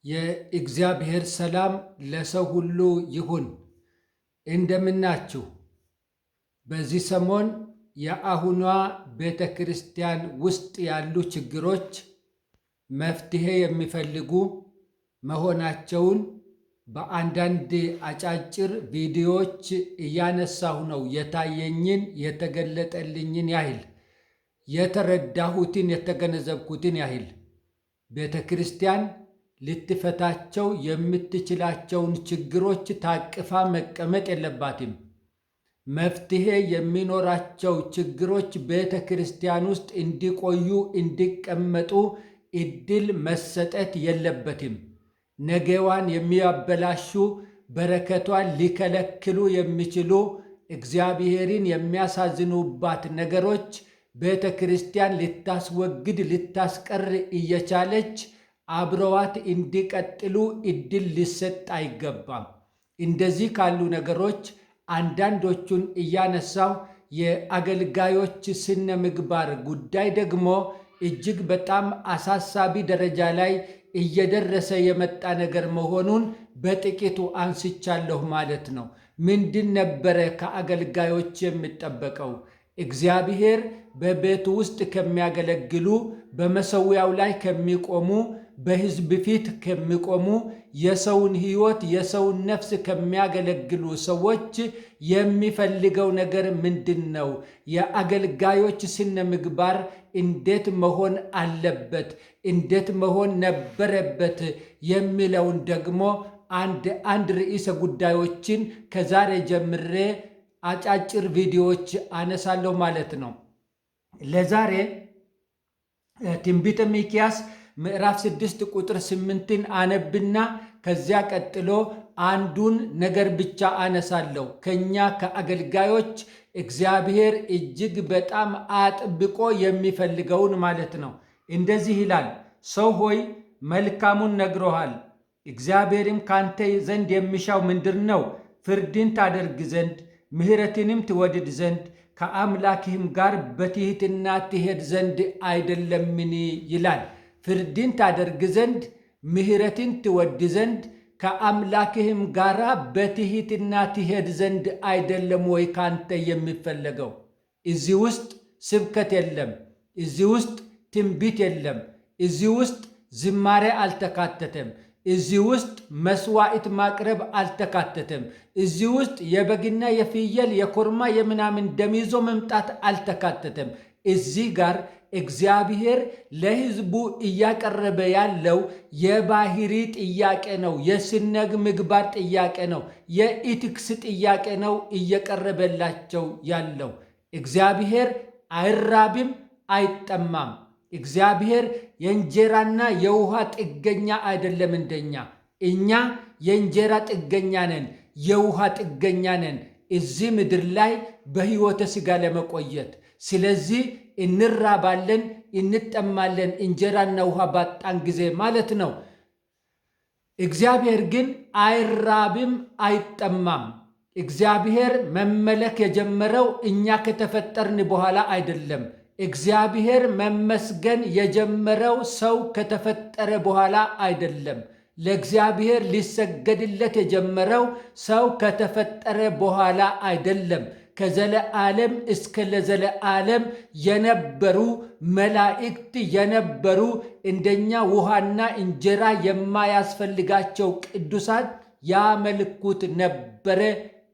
የእግዚአብሔር ሰላም ለሰው ሁሉ ይሁን። እንደምናችሁ። በዚህ ሰሞን የአሁኗ ቤተ ክርስቲያን ውስጥ ያሉ ችግሮች መፍትሄ የሚፈልጉ መሆናቸውን በአንዳንድ አጫጭር ቪዲዮዎች እያነሳሁ ነው። የታየኝን የተገለጠልኝን ያህል የተረዳሁትን የተገነዘብኩትን ያህል ቤተ ክርስቲያን ልትፈታቸው የምትችላቸውን ችግሮች ታቅፋ መቀመጥ የለባትም። መፍትሄ የሚኖራቸው ችግሮች ቤተ ክርስቲያን ውስጥ እንዲቆዩ እንዲቀመጡ እድል መሰጠት የለበትም። ነገዋን የሚያበላሹ በረከቷን ሊከለክሉ የሚችሉ እግዚአብሔርን የሚያሳዝኑባት ነገሮች ቤተ ክርስቲያን ልታስወግድ ልታስቀር እየቻለች አብረዋት እንዲቀጥሉ እድል ሊሰጥ አይገባም። እንደዚህ ካሉ ነገሮች አንዳንዶቹን እያነሳው የአገልጋዮች ስነ ምግባር ጉዳይ ደግሞ እጅግ በጣም አሳሳቢ ደረጃ ላይ እየደረሰ የመጣ ነገር መሆኑን በጥቂቱ አንስቻለሁ ማለት ነው። ምንድን ነበረ ከአገልጋዮች የሚጠበቀው? እግዚአብሔር በቤቱ ውስጥ ከሚያገለግሉ፣ በመሠዊያው ላይ ከሚቆሙ፣ በሕዝብ ፊት ከሚቆሙ፣ የሰውን ሕይወት የሰውን ነፍስ ከሚያገለግሉ ሰዎች የሚፈልገው ነገር ምንድን ነው? የአገልጋዮች ስነ ምግባር እንዴት መሆን አለበት? እንዴት መሆን ነበረበት? የሚለውን ደግሞ አንድ ርዕሰ ጉዳዮችን ከዛሬ ጀምሬ አጫጭር ቪዲዮዎች አነሳለሁ ማለት ነው። ለዛሬ ትንቢተ ሚክያስ ምዕራፍ 6 ቁጥር 8ን አነብና ከዚያ ቀጥሎ አንዱን ነገር ብቻ አነሳለሁ። ከኛ ከአገልጋዮች እግዚአብሔር እጅግ በጣም አጥብቆ የሚፈልገውን ማለት ነው። እንደዚህ ይላል፣ ሰው ሆይ መልካሙን ነግሮሃል፣ እግዚአብሔርም ካንተ ዘንድ የሚሻው ምንድን ነው? ፍርድን ታደርግ ዘንድ ምሕረትንም ትወድድ ዘንድ ከአምላክህም ጋር በትሕትና ትሄድ ዘንድ አይደለምን? ይላል። ፍርድን ታደርግ ዘንድ ምሕረትን ትወድ ዘንድ ከአምላክህም ጋር በትሕትና ትሄድ ዘንድ አይደለም ወይ ካንተ የሚፈለገው? እዚህ ውስጥ ስብከት የለም። እዚህ ውስጥ ትንቢት የለም። እዚህ ውስጥ ዝማሬ አልተካተተም። እዚህ ውስጥ መስዋዕት ማቅረብ አልተካተተም። እዚህ ውስጥ የበግና የፍየል የኮርማ የምናምን ደም ይዞ መምጣት አልተካተተም። እዚህ ጋር እግዚአብሔር ለሕዝቡ እያቀረበ ያለው የባህሪ ጥያቄ ነው። የስነ ምግባር ጥያቄ ነው። የኢቲክስ ጥያቄ ነው እየቀረበላቸው ያለው። እግዚአብሔር አይራብም፣ አይጠማም። እግዚአብሔር የእንጀራና የውሃ ጥገኛ አይደለም እንደኛ። እኛ የእንጀራ ጥገኛ ነን፣ የውሃ ጥገኛ ነን እዚህ ምድር ላይ በሕይወተ ሥጋ ለመቆየት። ስለዚህ እንራባለን፣ እንጠማለን፣ እንጀራና ውሃ ባጣን ጊዜ ማለት ነው። እግዚአብሔር ግን አይራብም፣ አይጠማም። እግዚአብሔር መመለክ የጀመረው እኛ ከተፈጠርን በኋላ አይደለም። እግዚአብሔር መመስገን የጀመረው ሰው ከተፈጠረ በኋላ አይደለም። ለእግዚአብሔር ሊሰገድለት የጀመረው ሰው ከተፈጠረ በኋላ አይደለም። ከዘለዓለም እስከ ለዘለዓለም የነበሩ መላእክት የነበሩ እንደኛ ውሃና እንጀራ የማያስፈልጋቸው ቅዱሳን ያመልኩት ነበረ፣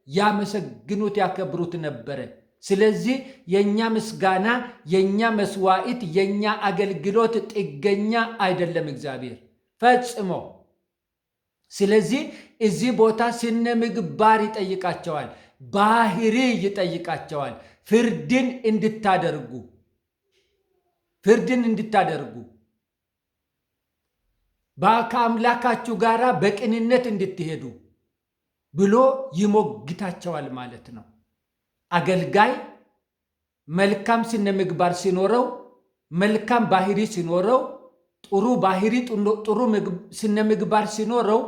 ያመሰግኑት፣ ያከብሩት ነበረ። ስለዚህ የኛ ምስጋና፣ የኛ መስዋዕት፣ የኛ አገልግሎት ጥገኛ አይደለም እግዚአብሔር ፈጽሞ። ስለዚህ እዚህ ቦታ ስነ ምግባር ይጠይቃቸዋል፣ ባህሪ ይጠይቃቸዋል። ፍርድን እንድታደርጉ ከአምላካችሁ ጋር በቅንነት እንድትሄዱ ብሎ ይሞግታቸዋል ማለት ነው። አገልጋይ መልካም ስነ ምግባር ሲኖረው፣ መልካም ባህሪ ሲኖረው፣ ጥሩ ባህሪ ጥሩ ስነ ምግባር ሲኖረው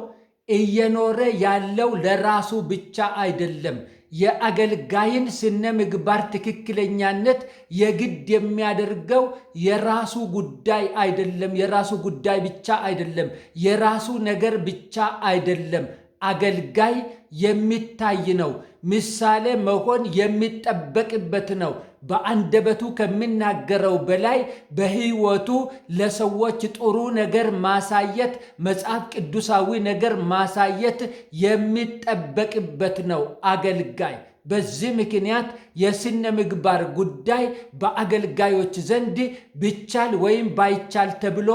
እየኖረ ያለው ለራሱ ብቻ አይደለም። የአገልጋይን ስነ ምግባር ትክክለኛነት የግድ የሚያደርገው የራሱ ጉዳይ አይደለም። የራሱ ጉዳይ ብቻ አይደለም። የራሱ ነገር ብቻ አይደለም። አገልጋይ የሚታይ ነው። ምሳሌ መሆን የሚጠበቅበት ነው። በአንደበቱ ከሚናገረው በላይ በሕይወቱ ለሰዎች ጥሩ ነገር ማሳየት፣ መጽሐፍ ቅዱሳዊ ነገር ማሳየት የሚጠበቅበት ነው አገልጋይ። በዚህ ምክንያት የስነ ምግባር ጉዳይ በአገልጋዮች ዘንድ ቢቻል ወይም ባይቻል ተብሎ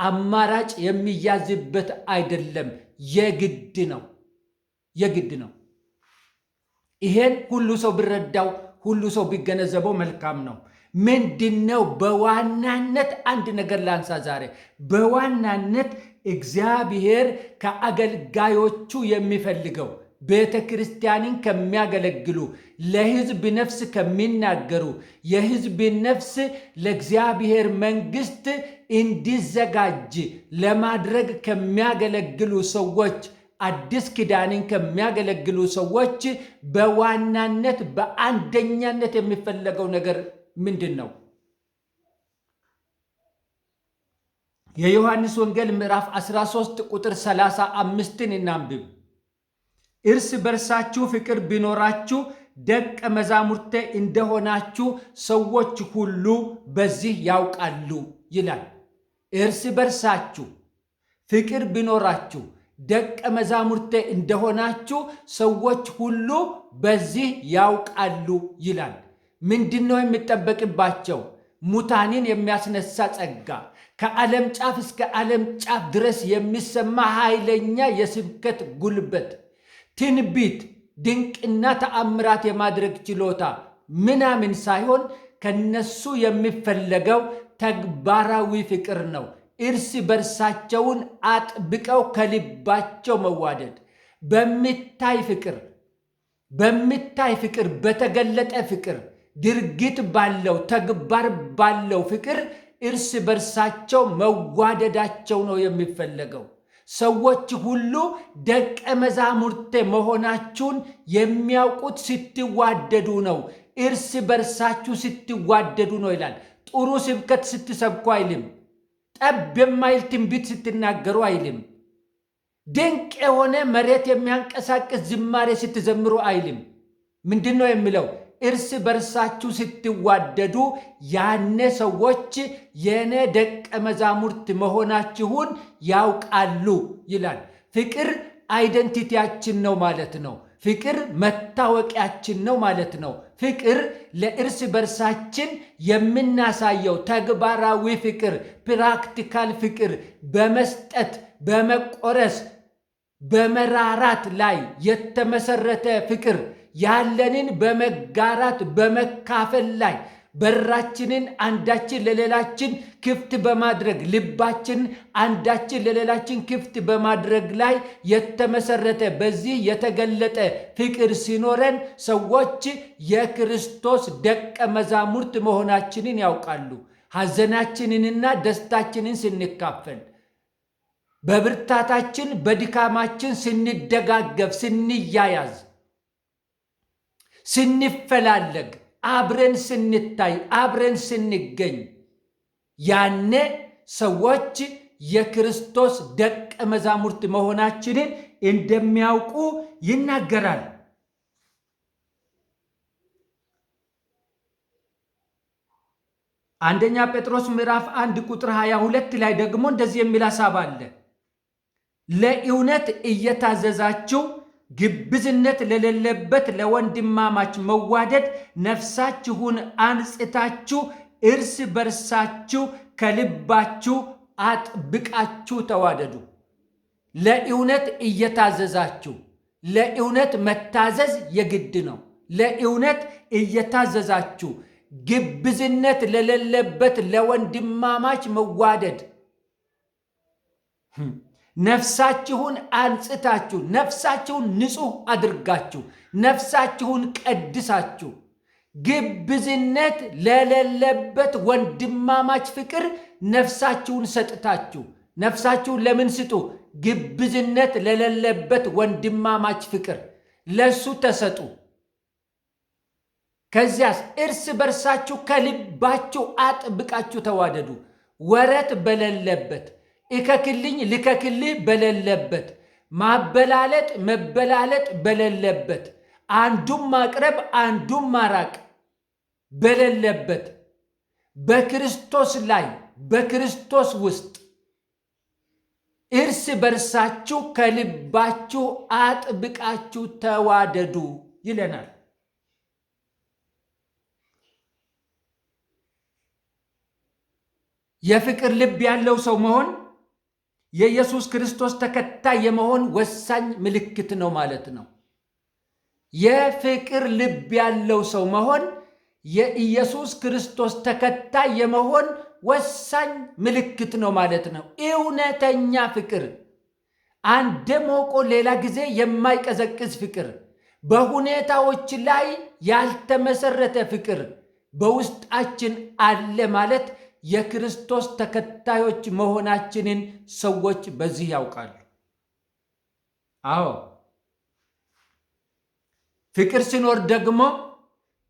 አማራጭ የሚያዝበት አይደለም። የግድ ነው። የግድ ነው። ይሄን ሁሉ ሰው ቢረዳው፣ ሁሉ ሰው ቢገነዘበው መልካም ነው። ምንድነው? በዋናነት አንድ ነገር ላንሳ ዛሬ። በዋናነት እግዚአብሔር ከአገልጋዮቹ የሚፈልገው ቤተ ክርስቲያንን ከሚያገለግሉ፣ ለሕዝብ ነፍስ ከሚናገሩ፣ የሕዝብ ነፍስ ለእግዚአብሔር መንግሥት እንዲዘጋጅ ለማድረግ ከሚያገለግሉ ሰዎች፣ አዲስ ኪዳንን ከሚያገለግሉ ሰዎች በዋናነት በአንደኛነት የሚፈለገው ነገር ምንድን ነው? የዮሐንስ ወንጌል ምዕራፍ 13 ቁጥር 35ን እናንብብ። እርስ በርሳችሁ ፍቅር ቢኖራችሁ ደቀ መዛሙርቴ እንደሆናችሁ ሰዎች ሁሉ በዚህ ያውቃሉ ይላል። እርስ በርሳችሁ ፍቅር ቢኖራችሁ ደቀ መዛሙርቴ እንደሆናችሁ ሰዎች ሁሉ በዚህ ያውቃሉ ይላል። ምንድነው የሚጠበቅባቸው? ሙታንን የሚያስነሳ ጸጋ፣ ከዓለም ጫፍ እስከ ዓለም ጫፍ ድረስ የሚሰማ ኃይለኛ የስብከት ጉልበት፣ ትንቢት፣ ድንቅና ተአምራት የማድረግ ችሎታ ምናምን ሳይሆን ከነሱ የሚፈለገው ተግባራዊ ፍቅር ነው። እርስ በርሳቸውን አጥብቀው ከልባቸው መዋደድ፣ በሚታይ ፍቅር፣ በተገለጠ ፍቅር፣ ድርጊት ባለው ተግባር ባለው ፍቅር እርስ በርሳቸው መዋደዳቸው ነው የሚፈለገው። ሰዎች ሁሉ ደቀ መዛሙርቴ መሆናችሁን የሚያውቁት ስትዋደዱ ነው። እርስ በርሳችሁ ስትዋደዱ ነው ይላል። ጥሩ ስብከት ስትሰብኩ አይልም። ጠብ የማይል ትንቢት ስትናገሩ አይልም። ድንቅ የሆነ መሬት የሚያንቀሳቅስ ዝማሬ ስትዘምሩ አይልም። ምንድን ነው የሚለው? እርስ በርሳችሁ ስትዋደዱ ያኔ ሰዎች የኔ ደቀ መዛሙርት መሆናችሁን ያውቃሉ ይላል። ፍቅር አይደንቲቲያችን ነው ማለት ነው። ፍቅር መታወቂያችን ነው ማለት ነው። ፍቅር ለእርስ በርሳችን የምናሳየው ተግባራዊ ፍቅር፣ ፕራክቲካል ፍቅር፣ በመስጠት በመቆረስ በመራራት ላይ የተመሰረተ ፍቅር፣ ያለንን በመጋራት በመካፈል ላይ በራችንን አንዳችን ለሌላችን ክፍት በማድረግ ልባችን አንዳችን ለሌላችን ክፍት በማድረግ ላይ የተመሰረተ በዚህ የተገለጠ ፍቅር ሲኖረን ሰዎች የክርስቶስ ደቀ መዛሙርት መሆናችንን ያውቃሉ። ሐዘናችንንና ደስታችንን ስንካፈል፣ በብርታታችን በድካማችን ስንደጋገፍ፣ ስንያያዝ፣ ስንፈላለግ፣ አብረን ስንታይ፣ አብረን ስንገኝ ያኔ ሰዎች የክርስቶስ ደቀ መዛሙርት መሆናችንን እንደሚያውቁ ይናገራል። አንደኛ ጴጥሮስ ምዕራፍ 1 ቁጥር 22 ላይ ደግሞ እንደዚህ የሚል ሐሳብ አለ። ለእውነት እየታዘዛችሁ ግብዝነት ለሌለበት ለወንድማማች መዋደድ ነፍሳችሁን አንጽታችሁ እርስ በርሳችሁ ከልባችሁ አጥብቃችሁ ተዋደዱ። ለእውነት እየታዘዛችሁ፣ ለእውነት መታዘዝ የግድ ነው። ለእውነት እየታዘዛችሁ ግብዝነት ለሌለበት ለወንድማማች መዋደድ ነፍሳችሁን አንጽታችሁ፣ ነፍሳችሁን ንጹሕ አድርጋችሁ፣ ነፍሳችሁን ቀድሳችሁ ግብዝነት ለሌለበት ወንድማማች ፍቅር ነፍሳችሁን ሰጥታችሁ። ነፍሳችሁን ለምን ስጡ? ግብዝነት ለሌለበት ወንድማማች ፍቅር ለሱ ተሰጡ። ከዚያስ እርስ በርሳችሁ ከልባችሁ አጥብቃችሁ ተዋደዱ፣ ወረት በሌለበት፣ እከክልኝ ልከክልህ በሌለበት፣ ማበላለጥ መበላለጥ በሌለበት፣ አንዱም ማቅረብ አንዱም ማራቅ በሌለበት፣ በክርስቶስ ላይ በክርስቶስ ውስጥ እርስ በርሳችሁ ከልባችሁ አጥብቃችሁ ተዋደዱ ይለናል። የፍቅር ልብ ያለው ሰው መሆን የኢየሱስ ክርስቶስ ተከታይ የመሆን ወሳኝ ምልክት ነው ማለት ነው። የፍቅር ልብ ያለው ሰው መሆን የኢየሱስ ክርስቶስ ተከታይ የመሆን ወሳኝ ምልክት ነው ማለት ነው። እውነተኛ ፍቅር፣ አንድ ሞቆ ሌላ ጊዜ የማይቀዘቅዝ ፍቅር፣ በሁኔታዎች ላይ ያልተመሰረተ ፍቅር በውስጣችን አለ ማለት የክርስቶስ ተከታዮች መሆናችንን ሰዎች በዚህ ያውቃሉ። አዎ፣ ፍቅር ሲኖር ደግሞ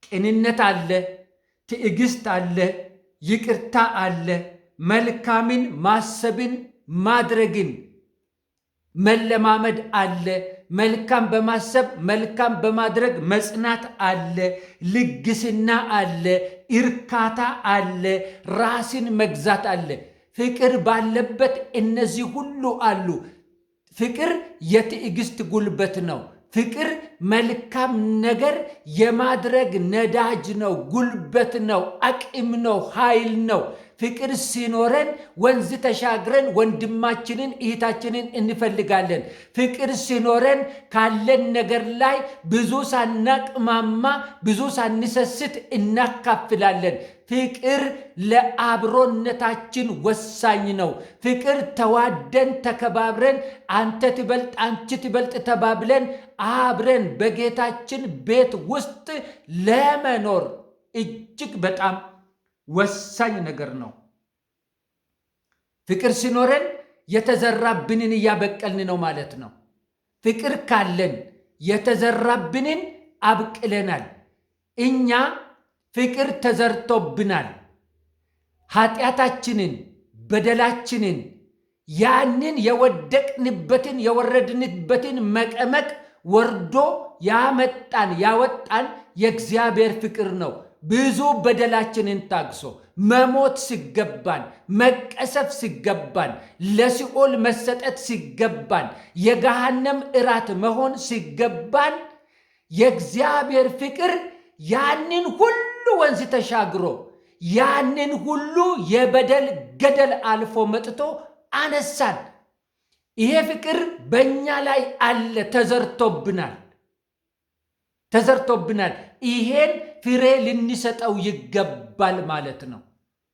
ቅንነት አለ፣ ትዕግስት አለ፣ ይቅርታ አለ፣ መልካምን ማሰብን ማድረግን መለማመድ አለ፣ መልካም በማሰብ መልካም በማድረግ መጽናት አለ፣ ልግስና አለ፣ እርካታ አለ፣ ራስን መግዛት አለ። ፍቅር ባለበት እነዚህ ሁሉ አሉ። ፍቅር የትዕግስት ጉልበት ነው። ፍቅር መልካም ነገር የማድረግ ነዳጅ ነው፣ ጉልበት ነው፣ አቅም ነው፣ ኃይል ነው። ፍቅር ሲኖረን ወንዝ ተሻግረን ወንድማችንን እህታችንን እንፈልጋለን። ፍቅር ሲኖረን ካለን ነገር ላይ ብዙ ሳናቅማማ ብዙ ሳንሰስት እናካፍላለን። ፍቅር ለአብሮነታችን ወሳኝ ነው። ፍቅር ተዋደን ተከባብረን አንተ ትበልጥ አንቺ ትበልጥ ተባብለን አብረን በጌታችን ቤት ውስጥ ለመኖር እጅግ በጣም ወሳኝ ነገር ነው። ፍቅር ሲኖረን የተዘራብንን እያበቀልን ነው ማለት ነው። ፍቅር ካለን የተዘራብንን አብቅለናል። እኛ ፍቅር ተዘርቶብናል። ኃጢአታችንን፣ በደላችንን፣ ያንን የወደቅንበትን የወረድንበትን መቀመቅ ወርዶ ያመጣን ያወጣን የእግዚአብሔር ፍቅር ነው። ብዙ በደላችንን ታግሶ መሞት ሲገባን፣ መቀሰፍ ሲገባን፣ ለሲኦል መሰጠት ሲገባን፣ የገሃነም እራት መሆን ሲገባን የእግዚአብሔር ፍቅር ያንን ሁሉ ወንዝ ተሻግሮ ያንን ሁሉ የበደል ገደል አልፎ መጥቶ አነሳን። ይሄ ፍቅር በእኛ ላይ አለ፣ ተዘርቶብናል። ይሄን ፍሬ ልንሰጠው ይገባል ማለት ነው።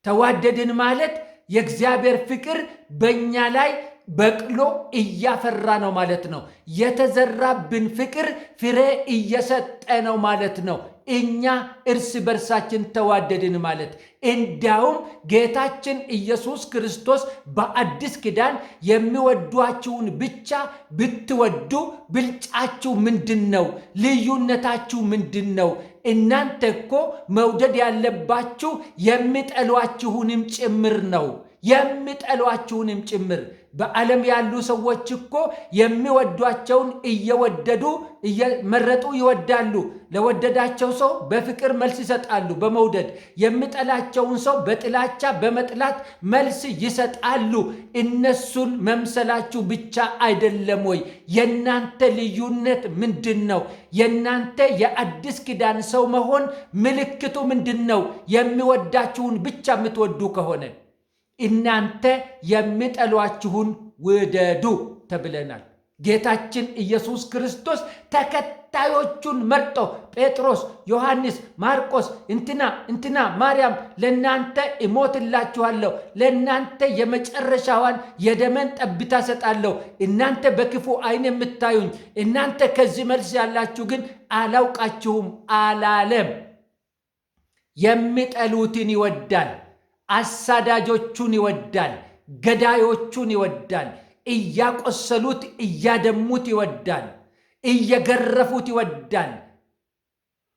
ተዋደድን ማለት የእግዚአብሔር ፍቅር በእኛ ላይ በቅሎ እያፈራ ነው ማለት ነው። የተዘራብን ፍቅር ፍሬ እየሰጠ ነው ማለት ነው። እኛ እርስ በርሳችን ተዋደድን ማለት እንዲያውም ጌታችን ኢየሱስ ክርስቶስ በአዲስ ኪዳን የሚወዷችሁን ብቻ ብትወዱ ብልጫችሁ ምንድን ነው? ልዩነታችሁ ምንድን ነው? እናንተ እኮ መውደድ ያለባችሁ የሚጠሏችሁንም ጭምር ነው። የሚጠሏችሁንም ጭምር። በዓለም ያሉ ሰዎች እኮ የሚወዷቸውን እየወደዱ እየመረጡ ይወዳሉ። ለወደዳቸው ሰው በፍቅር መልስ ይሰጣሉ፣ በመውደድ የሚጠላቸውን ሰው በጥላቻ በመጥላት መልስ ይሰጣሉ። እነሱን መምሰላችሁ ብቻ አይደለም ወይ? የእናንተ ልዩነት ምንድን ነው? የእናንተ የአዲስ ኪዳን ሰው መሆን ምልክቱ ምንድን ነው? የሚወዳችሁን ብቻ የምትወዱ ከሆነ እናንተ የሚጠሏችሁን ውደዱ ተብለናል። ጌታችን ኢየሱስ ክርስቶስ ተከታዮቹን መርጦ ጴጥሮስ፣ ዮሐንስ፣ ማርቆስ፣ እንትና ማርያም ለእናንተ እሞትላችኋለሁ፣ ለእናንተ የመጨረሻዋን የደመን ጠብታ ሰጣለሁ፣ እናንተ በክፉ ዓይን የምታዩኝ እናንተ ከዚህ መልስ ያላችሁ ግን አላውቃችሁም አላለም። የሚጠሉትን ይወዳል፣ አሳዳጆቹን ይወዳል፣ ገዳዮቹን ይወዳል፣ እያቆሰሉት እያደሙት ይወዳል፣ እየገረፉት ይወዳል።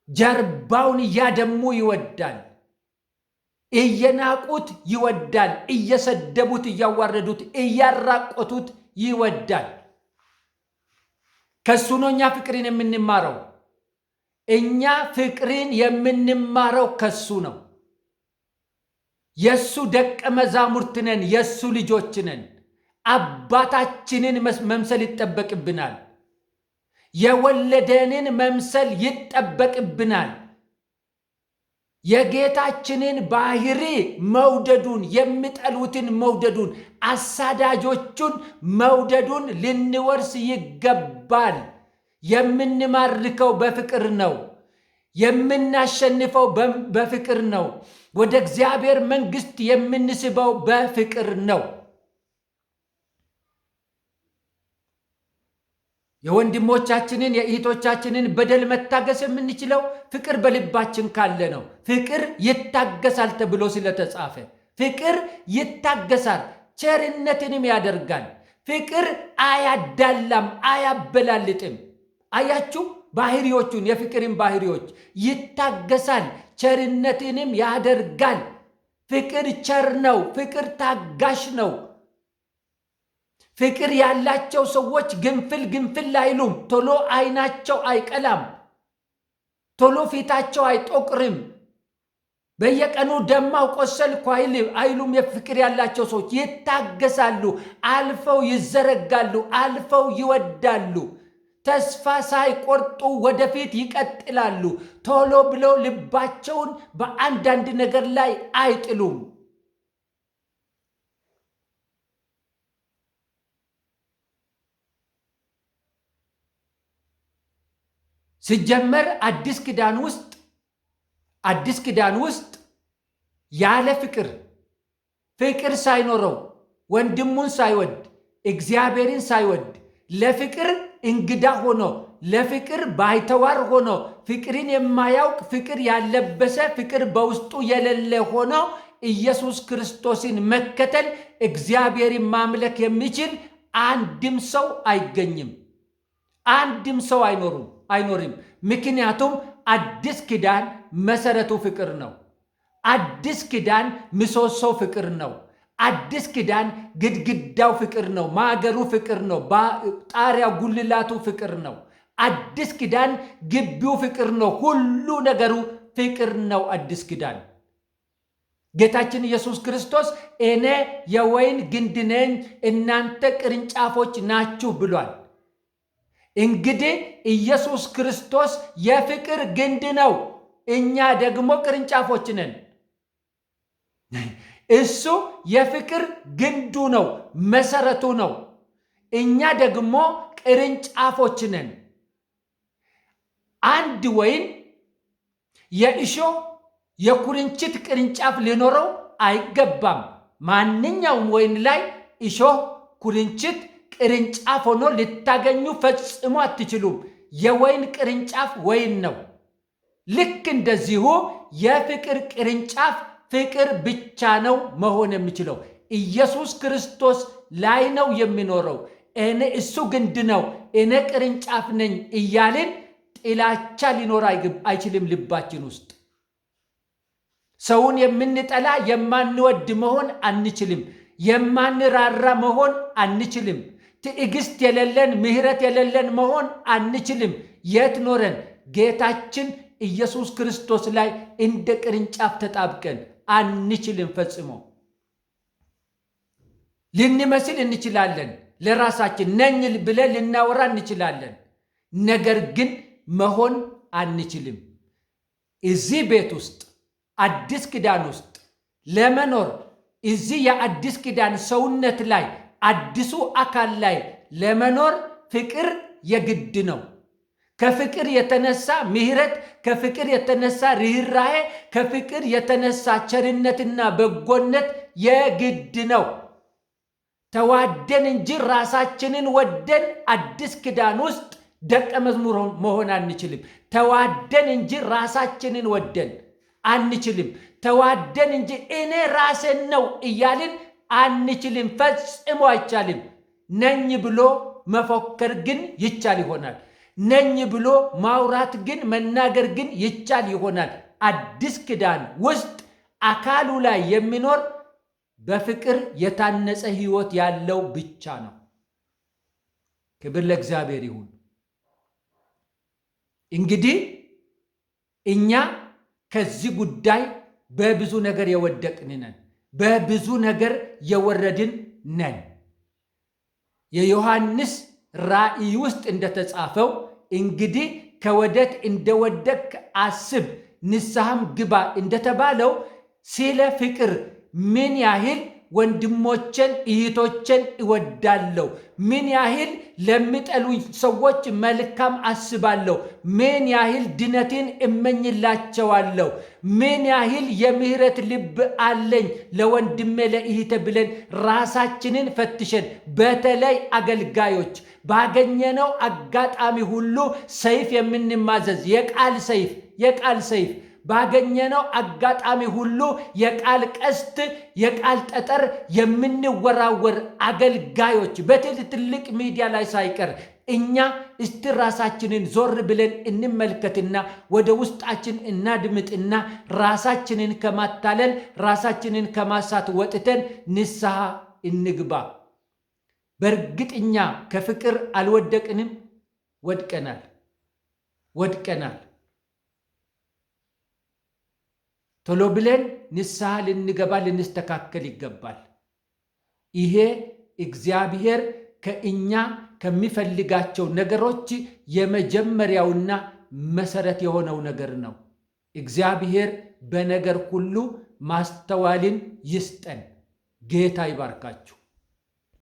ጀርባውን እያደሙ ይወዳል። እየናቁት ይወዳል። እየሰደቡት፣ እያዋረዱት፣ እያራቆቱት ይወዳል። ከሱ ነው እኛ ፍቅርን የምንማረው። እኛ ፍቅርን የምንማረው ከሱ ነው። የሱ ደቀ መዛሙርት ነን። የሱ ልጆች ነን። አባታችንን መምሰል ይጠበቅብናል። የወለደንን መምሰል ይጠበቅብናል። የጌታችንን ባህሪ መውደዱን፣ የሚጠሉትን መውደዱን፣ አሳዳጆቹን መውደዱን ልንወርስ ይገባል። የምንማርከው በፍቅር ነው። የምናሸንፈው በፍቅር ነው። ወደ እግዚአብሔር መንግሥት የምንስበው በፍቅር ነው። የወንድሞቻችንን የእህቶቻችንን በደል መታገስ የምንችለው ፍቅር በልባችን ካለ ነው። ፍቅር ይታገሳል ተብሎ ስለተጻፈ ፍቅር ይታገሳል፣ ቸርነትንም ያደርጋል። ፍቅር አያዳላም፣ አያበላልጥም። አያችሁ ባህሪዎቹን፣ የፍቅርን ባህሪዎች። ይታገሳል፣ ቸርነትንም ያደርጋል። ፍቅር ቸር ነው። ፍቅር ታጋሽ ነው። ፍቅር ያላቸው ሰዎች ግንፍል አይሉም። ቶሎ አይናቸው አይቀላም። ቶሎ ፊታቸው አይጦቅርም። በየቀኑ ደማው ቆሰልኩ አይሉም። የፍቅር ያላቸው ሰዎች ይታገሳሉ፣ አልፈው ይዘረጋሉ፣ አልፈው ይወዳሉ። ተስፋ ሳይቆርጡ ወደፊት ይቀጥላሉ። ቶሎ ብለው ልባቸውን በአንዳንድ ነገር ላይ አይጥሉም። ሲጀመር አዲስ ኪዳን ውስጥ ያለ ፍቅር ሳይኖረው፣ ወንድሙን ሳይወድ፣ እግዚአብሔርን ሳይወድ፣ ለፍቅር እንግዳ ሆኖ፣ ለፍቅር ባይተዋር ሆኖ፣ ፍቅርን የማያውቅ፣ ፍቅር ያለበሰ፣ ፍቅር በውስጡ የሌለ ሆኖ ኢየሱስ ክርስቶስን መከተል፣ እግዚአብሔርን ማምለክ የሚችል አንድም ሰው አይገኝም። አንድም ሰው አይኖርም። ምክንያቱም አዲስ ኪዳን መሰረቱ ፍቅር ነው። አዲስ ኪዳን ምሰሶው ፍቅር ነው። አዲስ ኪዳን ግድግዳው ፍቅር ነው። ማገሩ ፍቅር ነው። ጣሪያው ጉልላቱ ፍቅር ነው። አዲስ ኪዳን ግቢው ፍቅር ነው። ሁሉ ነገሩ ፍቅር ነው። አዲስ ኪዳን ጌታችን ኢየሱስ ክርስቶስ እኔ የወይን ግንድ ነኝ፣ እናንተ ቅርንጫፎች ናችሁ ብሏል። እንግዲህ ኢየሱስ ክርስቶስ የፍቅር ግንድ ነው። እኛ ደግሞ ቅርንጫፎች ነን። እሱ የፍቅር ግንዱ ነው፣ መሰረቱ ነው። እኛ ደግሞ ቅርንጫፎች ነን። አንድ ወይን የእሾህ የኩርንችት ቅርንጫፍ ሊኖረው አይገባም። ማንኛውም ወይን ላይ እሾህ፣ ኩርንችት ቅርንጫፍ ሆኖ ልታገኙ ፈጽሞ አትችሉም። የወይን ቅርንጫፍ ወይን ነው። ልክ እንደዚሁ የፍቅር ቅርንጫፍ ፍቅር ብቻ ነው መሆን የሚችለው። ኢየሱስ ክርስቶስ ላይ ነው የሚኖረው። እሱ ግንድ ነው፣ እኔ ቅርንጫፍ ነኝ እያልን ጥላቻ ሊኖር አይችልም ልባችን ውስጥ። ሰውን የምንጠላ የማንወድ መሆን አንችልም። የማንራራ መሆን አንችልም። ትዕግስት የሌለን፣ ምሕረት የሌለን መሆን አንችልም። የት ኖረን? ጌታችን ኢየሱስ ክርስቶስ ላይ እንደ ቅርንጫፍ ተጣብቀን አንችልም ፈጽሞ። ልንመስል እንችላለን፣ ለራሳችን ነኝ ብለን ልናወራ እንችላለን። ነገር ግን መሆን አንችልም። እዚህ ቤት ውስጥ አዲስ ኪዳን ውስጥ ለመኖር እዚህ የአዲስ ኪዳን ሰውነት ላይ አዲሱ አካል ላይ ለመኖር ፍቅር የግድ ነው። ከፍቅር የተነሳ ምሕረት፣ ከፍቅር የተነሳ ርኅራኄ፣ ከፍቅር የተነሳ ቸርነትና በጎነት የግድ ነው። ተዋደን እንጂ ራሳችንን ወደን አዲስ ኪዳን ውስጥ ደቀ መዝሙር መሆን አንችልም። ተዋደን እንጂ ራሳችንን ወደን አንችልም። ተዋደን እንጂ እኔ ራሴን ነው እያልን አንችልም። ፈጽሞ አይቻልም። ነኝ ብሎ መፎከር ግን ይቻል ይሆናል። ነኝ ብሎ ማውራት ግን መናገር ግን ይቻል ይሆናል። አዲስ ኪዳን ውስጥ አካሉ ላይ የሚኖር በፍቅር የታነጸ ሕይወት ያለው ብቻ ነው። ክብር ለእግዚአብሔር ይሁን። እንግዲህ እኛ ከዚህ ጉዳይ በብዙ ነገር የወደቅን ነን፣ በብዙ ነገር የወረድን ነን። የዮሐንስ ራእይ ውስጥ እንደተጻፈው እንግዲህ ከወዴት እንደወደቅ አስብ ንስሐም ግባ እንደተባለው ስለ ፍቅር ምን ያህል ወንድሞችን እህቶችን እወዳለሁ፣ ምን ያህል ለሚጠሉኝ ሰዎች መልካም አስባለሁ፣ ምን ያህል ድነትን እመኝላቸዋለሁ፣ ምን ያህል የምህረት ልብ አለኝ ለወንድሜ ለእህቴ ብለን ራሳችንን ፈትሸን፣ በተለይ አገልጋዮች ባገኘነው አጋጣሚ ሁሉ ሰይፍ የምንማዘዝ የቃል ሰይፍ ባገኘነው አጋጣሚ ሁሉ የቃል ቀስት የቃል ጠጠር የምንወራወር አገልጋዮች በትልቅ ሚዲያ ላይ ሳይቀር እኛ እስቲ ራሳችንን ዞር ብለን እንመልከትና ወደ ውስጣችን እናድምጥና ራሳችንን ከማታለል ራሳችንን ከማሳት ወጥተን ንስሐ እንግባ። በእርግጥ እኛ ከፍቅር አልወደቅንም? ወድቀናል። ቶሎ ብለን ንስሐ ልንገባ ልንስተካከል ይገባል። ይሄ እግዚአብሔር ከእኛ ከሚፈልጋቸው ነገሮች የመጀመሪያውና መሰረት የሆነው ነገር ነው። እግዚአብሔር በነገር ሁሉ ማስተዋልን ይስጠን። ጌታ ይባርካችሁ።